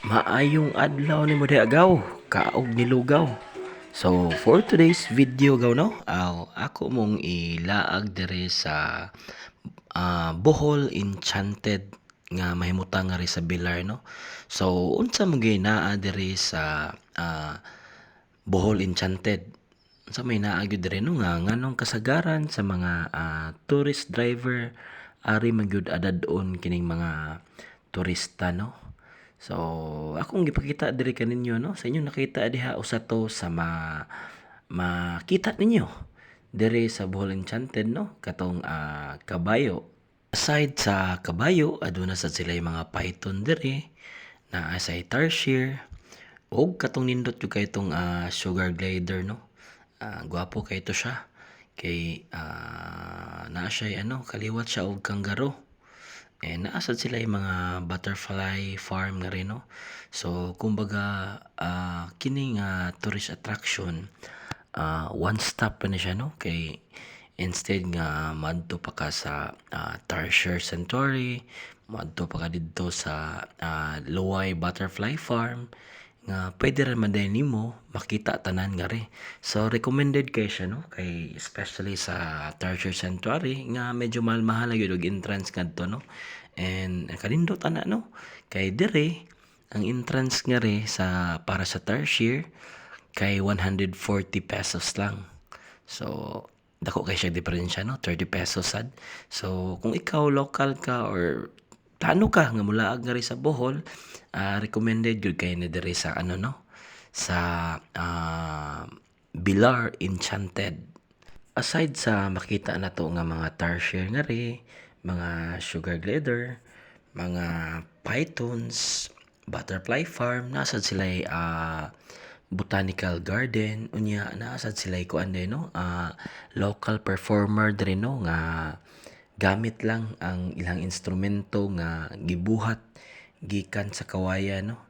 Maayong adlaw ni mo agaw, kaog nilugaw. So for today's video gaw no, ako mong ilaag dire sa Bohol Enchanted nga mahimutang nga ri sa Bilar no. So unsa mo naa dire sa Bohol Enchanted? Unsa may naa gyud dire no nga nganong kasagaran sa mga tourist driver ari man gyud adadon kining mga turista no. So, akong gipakita diri kaninyo no, sa inyo nakita diha usa to sa makita ninyo diri sa Bohol Enchanted no, katong kabayo. Aside sa kabayo, aduna sad sila mga python diri, naa say tarsier, og katong nindot yung kay itong sugar glider no. Gwapo kay ito siya. Kay naa siya ano, kaliwat siya og kanggaro. Naasad sila yung mga butterfly farm nga rin, no? So, kumbaga, kining tourist attraction, one stop pa na siya, no? Kay, instead nga, madto pa ka sa Tarsier Centauri, madto pa ka dito sa Luway Butterfly Farm, nga pwede rin man din nimo makita tanan nga rin. So recommended kay siya no kay especially sa Tarsier Sanctuary nga medyo mahal-mahal gyud og entrance kadto no. And kanindot ana no kay dire ang entrance nga rin sa para sa Tarsier kay 140 pesos lang. So dako kay siya diferensya no 30 pesos sad. So kung ikaw local ka or plano ka nga mulaag nga rin sa Bohol, recommended gyud kay ni diri sa ano no sa Bilar Enchanted. Aside sa makita na to nga mga tarsier nga ri, mga sugar glider, mga pythons, butterfly farm, nasad sila botanical garden, unya nasad sila kuan din no, local performer din no nga gamit lang ang ilang instrumento nga gibuhat gikan sa kawayan no.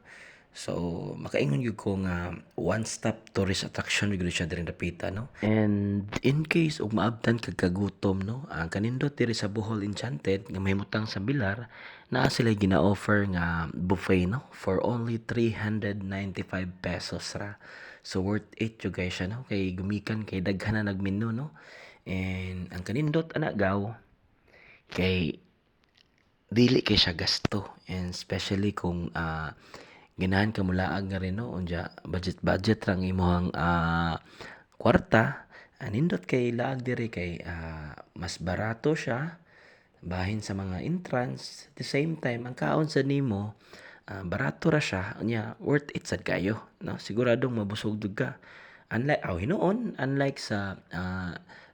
So makaingon gyud ko nga one stop tourist attraction gyud siya diri dapita no. And in case og maabtan kag kagutom no, ang kanindot diri sa Bohol Enchanted nga mahimutang sa Bilar, naa sila gina-offer nga buffet no for only 395 pesos ra. So worth it yo guys siya no kay gumikan kay daghan na nagmenu no. And ang kanindot ana gaw kay dili kay siya gasto, and especially kung ganahan ka mulaag nga rin no unya budget rang imong kwarta, nindot kay laag diri kay mas barato siya bahin sa mga entrance. At the same time ang kaon sa nimo barato ra siya unya worth it sad kayo no, siguradong mabusog jud ka. Unlike hinuon, unlike sa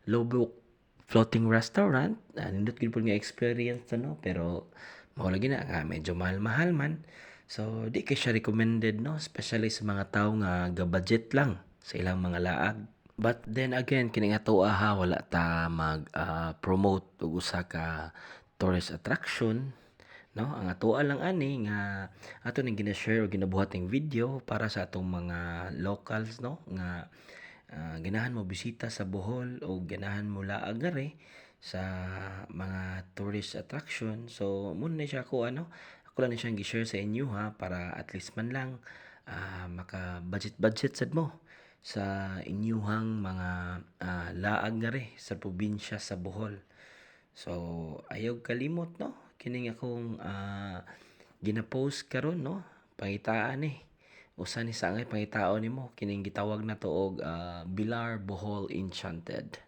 Lobok floating restaurant, nindot gid pud nga experience no, pero mao lagi na nga medyo mahal-mahal man. So di kay siya recommended no, especially sa mga tawo nga ga-budget lang sa ilang mga laag. But then again kini ato wala ta mag promote og usa ka tourist attraction no. Ang atoa lang ani nga ato ning gina-share o ginabuhating video para sa atong mga locals no nga ganahan mo bisita sa Bohol o ganahan mo laag nga ri sa mga tourist attraction. So muna na siya ko ano, ako lang na siyang gi-share sa inyo ha para at least man lang maka budget sad mo sa inyuhang mga laag nga ri sa probinsya sa Bohol. So ayaw kalimot no kining akong gina-post karon no, pangitaan usa ni sa angay pangitaon nimo kining gitawag nato og Bilar Bohol Enchanted.